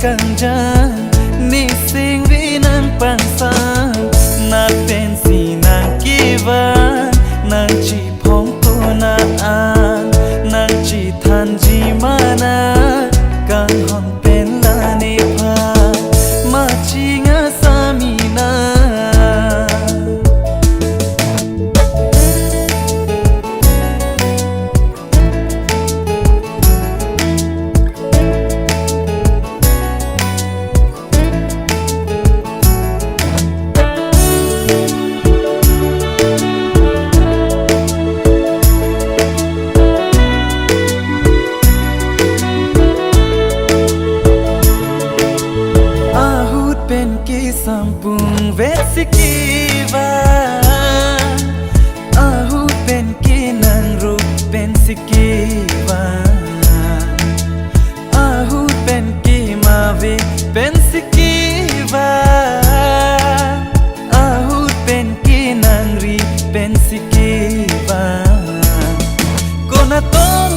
kanja ni sing vi nang pansa na pen si nang kiva nang chi phong tu na an nang chi than ji mana kan hon pen la ni pha ma chi nga sa mi na pen ki sampung vesikiva ahu pen ki nang ru pen sikiva ahu pen ki mavi pen sikiva ahu pen ki nang ri pen sikiva kona tong